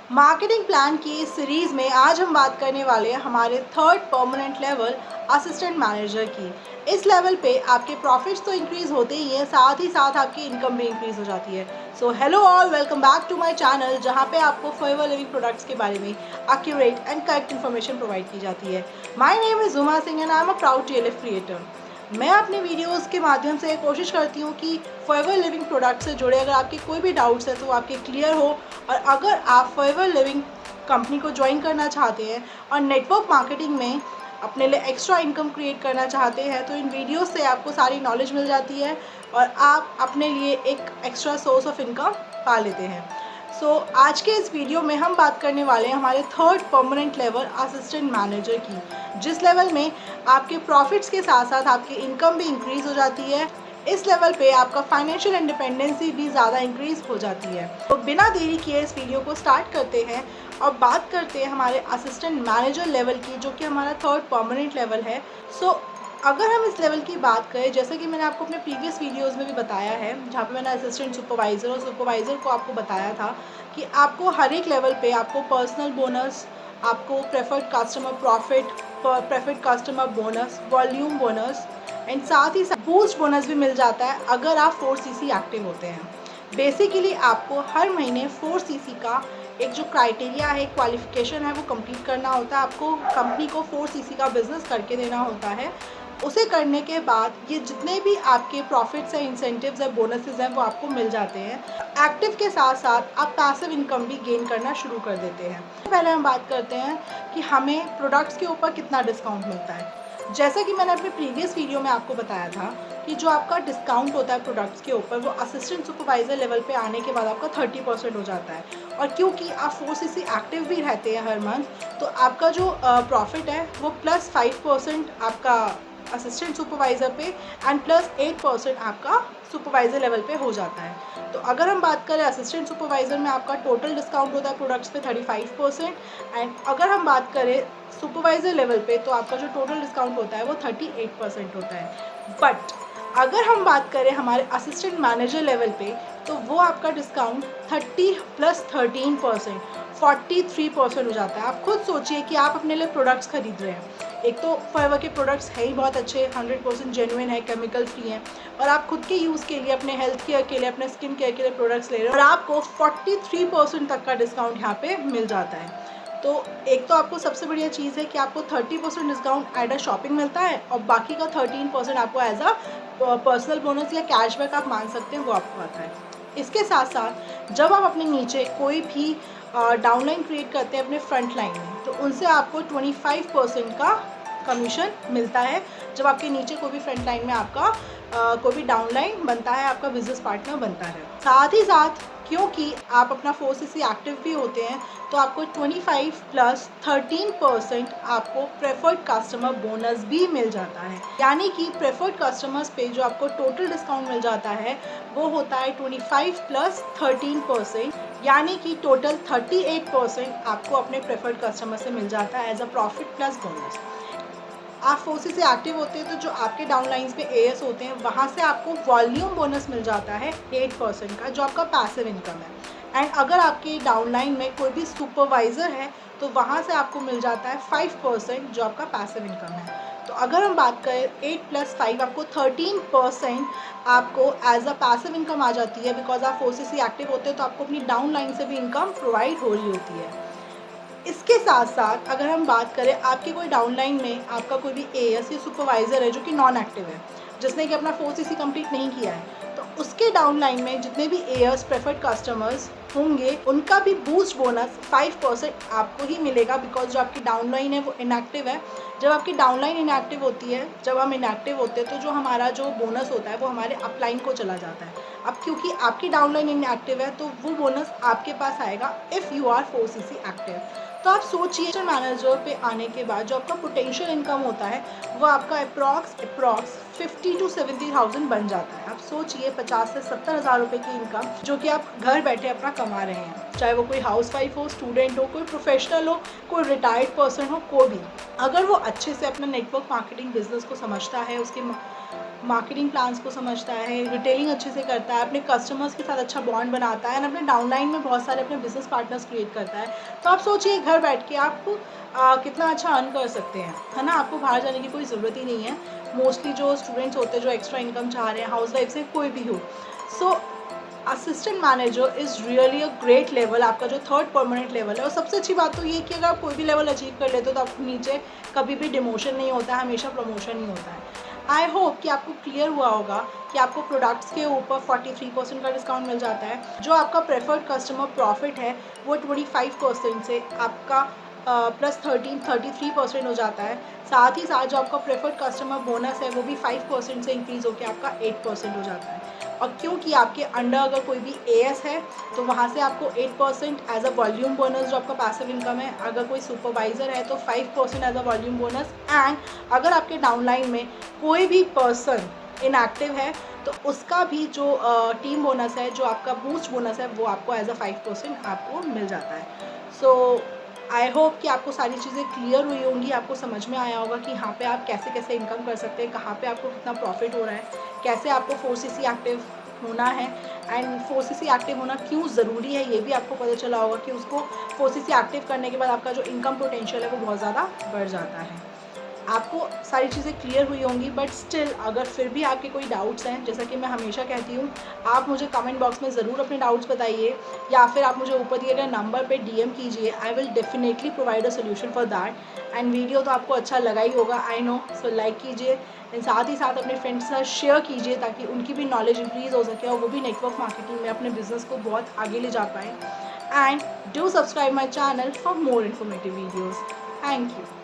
Marketing plan की इस series में आज हम बात करने वाले हैं हमारे third permanent level assistant manager की। इस लेवल पे आपके प्रॉफिट्स तो इंक्रीज़ होते ही हैं, साथ ही साथ आपकी इनकम भी इंक्रीज़ हो जाती है। So hello all, welcome back to my channel, जहाँ पे आपको फॉरएवर लिविंग प्रोडक्ट्स के बारे में accurate and correct information provide की जाती है। My name is Juma Singh and I am a proud TLF creator. मैं अपने वीडियोस के माध्यम से कोशिश करती हूँ कि फॉरएवर लिविंग प्रोडक्ट से जुड़े अगर आपके कोई भी डाउट्स है तो आपके क्लियर हो। और अगर आप फॉरएवर लिविंग कंपनी को ज्वाइन करना चाहते हैं और नेटवर्क मार्केटिंग में अपने लिए एक्स्ट्रा इनकम क्रिएट करना चाहते हैं तो इन वीडियोस से आपको सारी नॉलेज मिल जाती है और आप अपने लिए एक एक्स्ट्रा सोर्स ऑफ इनकम पा लेते हैं। आज के इस वीडियो में हम बात करने वाले हैं हमारे third permanent level assistant manager की, जिस लेवल में आपके प्रॉफिट्स के साथ साथ आपकी इनकम भी इंक्रीज़ हो जाती है। इस लेवल पे आपका फाइनेंशियल इंडिपेंडेंसी भी ज़्यादा इंक्रीज़ हो जाती है। तो बिना देरी किए इस वीडियो को स्टार्ट करते हैं और बात करते हैं हमारे असिस्टेंट मैनेजर लेवल की, जो कि हमारा थर्ड परमानेंट लेवल है। अगर हम इस लेवल की बात करें, जैसे कि मैंने आपको अपने प्रीवियस वीडियोस में भी बताया है, जहाँ पे मैंने असिस्टेंट सुपरवाइज़र और सुपरवाइज़र को आपको बताया था कि आपको हर एक लेवल पे आपको पर्सनल बोनस, आपको preferred customer profit, preferred customer bonus, volume bonus and साथ ही साथ बूस्ट बोनस भी मिल जाता है अगर आप 4cc एक्टिव होते हैं। बेसिकली आपको हर महीने 4cc का एक जो क्राइटेरिया है, क्वालिफिकेशन है, वो कंप्लीट करना होता है। आपको कंपनी को 4cc का बिज़नेस करके देना होता है। उसे करने के बाद ये जितने भी आपके प्रॉफिट्स हैं, इंसेंटिव्स हैं, बोनसेस हैं, वो आपको मिल जाते हैं। एक्टिव के साथ साथ आप पैसिव इनकम भी गेन करना शुरू कर देते हैं। पहले हम बात करते हैं कि हमें प्रोडक्ट्स के ऊपर कितना डिस्काउंट मिलता है। जैसा कि मैंने अपने प्रीवियस वीडियो में आपको बताया था कि जो आपका डिस्काउंट होता है प्रोडक्ट्स के ऊपर, वो असिस्टेंट सुपरवाइज़र लेवल पे आने के बाद आपका 30% हो जाता है। और क्योंकि आप 4cc एक्टिव भी रहते हैं हर मंथ, तो आपका जो प्रॉफिट है वो +5% आपका असिस्टेंट सुपरवाइज़र पे एंड +8% आपका सुपरवाइज़र लेवल पे हो जाता है। तो अगर हम बात करें असिस्टेंट सुपरवाइज़र में, आपका टोटल डिस्काउंट होता है प्रोडक्ट्स पे 35% एंड अगर हम बात करें सुपरवाइज़र लेवल पे, तो आपका जो टोटल डिस्काउंट होता है वो 38% होता है। बट अगर हम बात करें हमारे असिस्टेंट मैनेजर लेवल पे, तो वो आपका डिस्काउंट 30 + 13% 43% हो जाता है। आप खुद सोचिए कि आप अपने लिए प्रोडक्ट्स खरीद रहे हैं। एक तो फॉरएवर के प्रोडक्ट्स है ही बहुत अच्छे, 100% जेन्युइन है, केमिकल फ्री हैं, और आप खुद के यूज़ के लिए, अपने हेल्थ केयर के लिए, अपने स्किन केयर के लिए प्रोडक्ट्स ले रहे हैं और आपको 43% तक का डिस्काउंट यहाँ पे मिल जाता है। तो एक तो आपको सबसे बढ़िया चीज़ है कि आपको 30% डिस्काउंट एट अ शॉपिंग मिलता है और बाकी का 13% आपको एज अ पर्सनल बोनस या कैशबैक आप मान सकते हैं, वो आपको आता है। इसके साथ साथ जब आप अपने नीचे कोई भी डाउनलाइन क्रिएट करते हैं अपने फ्रंट लाइन में, तो उनसे आपको 25% का कमीशन मिलता है। जब आपके नीचे कोई भी फ्रंट लाइन में आपका कोई भी डाउनलाइन बनता है, आपका बिजनेस पार्टनर बनता है। साथ ही साथ क्योंकि आप अपना 4cc एक्टिव भी होते हैं, तो आपको 25 + 13% आपको प्रेफर्ड कस्टमर बोनस भी मिल जाता है। यानी कि प्रेफर्ड कस्टमर्स पे जो आपको टोटल डिस्काउंट मिल जाता है वो होता है 25 + 13%, यानी कि टोटल 38% आपको अपने प्रेफर्ड कस्टमर से मिल जाता है as a profit plus bonus. आप 4cc एक्टिव होते हैं तो जो आपके डाउनलाइंस पे एएस होते हैं, वहाँ से आपको वॉल्यूम बोनस मिल जाता है 8% का, जो आपका पैसिव इनकम है। एंड अगर आपके डाउनलाइन में कोई भी सुपरवाइज़र है तो वहाँ से आपको मिल जाता है 5%, जो आपका पैसिव इनकम है। तो अगर हम बात करें 8 + 5, आपको 13% आपको एज अ पैसिव इनकम आ जाती है। बिकॉज आप 4cc एक्टिव होते हैं तो आपको अपनी डाउनलाइन से भी इनकम प्रोवाइड हो रही होती है। इसके साथ साथ अगर हम बात करें, आपकी कोई डाउनलाइन में आपका कोई भी एएस या सुपरवाइज़र है जो कि नॉन एक्टिव है, जिसने कि अपना 4cc कंप्लीट नहीं किया है, तो उसके डाउनलाइन में जितने भी एएस प्रेफर्ड कस्टमर्स होंगे, उनका भी बूस्ट बोनस 5% आपको ही मिलेगा। बिकॉज जो आपकी डाउनलाइन है वो इनएक्टिव है। जब आपकी डाउनलाइन इनएक्टिव होती है, जब हम इनएक्टिव होते हैं, तो जो हमारा जो बोनस होता है वो हमारे अपलाइन को चला जाता है। अब क्योंकि आपकी डाउनलाइन इनएक्टिव है, तो वो बोनस आपके पास आएगा if you are 4cc active. तो आप सोचिए, मैनेजर पे आने के बाद जो आपका पोटेंशियल इनकम होता है वो आपका अप्रॉक्स 50 to 70,000 बन जाता है। आप सोचिए 50 से 70,000 रुपये की इनकम जो कि आप घर बैठे अपना कमा रहे हैं, चाहे वो कोई हाउसवाइफ हो, स्टूडेंट हो, कोई प्रोफेशनल हो, कोई रिटायर्ड पर्सन हो, कोई भी, अगर वो अच्छे से अपना नेटवर्क मार्केटिंग बिजनेस को समझता है, उसके मार्केटिंग प्लान्स को समझता है, रिटेलिंग अच्छे से करता है, अपने कस्टमर्स के साथ अच्छा बॉन्ड बनाता है एंड अपने डाउनलाइन में बहुत सारे अपने बिजनेस पार्टनर्स क्रिएट करता है। तो आप सोचिए घर बैठ के आप कितना अच्छा अर्न कर सकते हैं, है ना? आपको बाहर जाने की कोई ज़रूरत ही नहीं है। मोस्टली जो स्टूडेंट्स होते हैं जो एक्स्ट्रा इनकम चाह रहे हैं, हाउस वाइफ से कोई भी हो, सो assistant manager is really a great level, आपका जो थर्ड परमानेंट लेवल है। और सबसे अच्छी बात तो ये कि अगर आप कोई भी लेवल अचीव कर लेते हो तो आपको नीचे कभी भी डिमोशन नहीं होता है, हमेशा प्रमोशन ही होता है। आई होप कि आपको क्लियर हुआ होगा कि आपको प्रोडक्ट्स के ऊपर 43% का डिस्काउंट मिल जाता है। जो आपका प्रेफर्ड कस्टमर प्रॉफिट है वो 25% से आपका प्लस 33% हो जाता है। साथ ही साथ जो आपका प्रेफर्ड कस्टमर बोनस है वो भी 5% से इंक्रीज़ होकर आपका 8% हो जाता है। और क्योंकि आपके अंडर अगर कोई भी एएस है तो वहाँ से आपको 8% एज अ वॉल्यूम बोनस जो आपका पैसिव इनकम है। अगर कोई सुपरवाइज़र है तो 5% as a volume bonus. And अगर आपके डाउनलाइन में कोई भी पर्सन इनएक्टिव है तो उसका भी जो टीम बोनस है, जो आपका बूस्ट बोनस है, वो आपको एज अ 5% आपको मिल जाता है। सो आई होप कि आपको सारी चीज़ें क्लियर हुई होंगी, आपको समझ में आया होगा कि यहाँ पे आप कैसे कैसे इनकम कर सकते हैं, कहाँ पे आपको कितना प्रॉफिट हो रहा है, कैसे आपको 4CC एक्टिव होना है एंड 4CC एक्टिव होना क्यों ज़रूरी है, ये भी आपको पता चला होगा कि उसको 4CC एक्टिव करने के बाद आपका जो इनकम पोटेंशियल है वो बहुत ज़्यादा बढ़ जाता है। आपको सारी चीज़ें क्लियर हुई होंगी, बट स्टिल अगर फिर भी आपके कोई डाउट्स हैं, जैसा कि मैं हमेशा कहती हूँ, आप मुझे कमेंट बॉक्स में ज़रूर अपने डाउट्स बताइए या फिर आप मुझे ऊपर दिए गए नंबर पे डीएम कीजिए। I will definitely provide a solution for that. And video तो आपको अच्छा लगा ही होगा, आई नो, सो लाइक कीजिए एंड साथ ही साथ अपने फ्रेंड्स के साथ शेयर कीजिए ताकि उनकी भी नॉलेज इंक्रीज़ हो सके और वो भी नेटवर्क मार्केटिंग में अपने बिजनेस को बहुत आगे ले जा पाए। And do subscribe my channel for more informative videos. Thank you.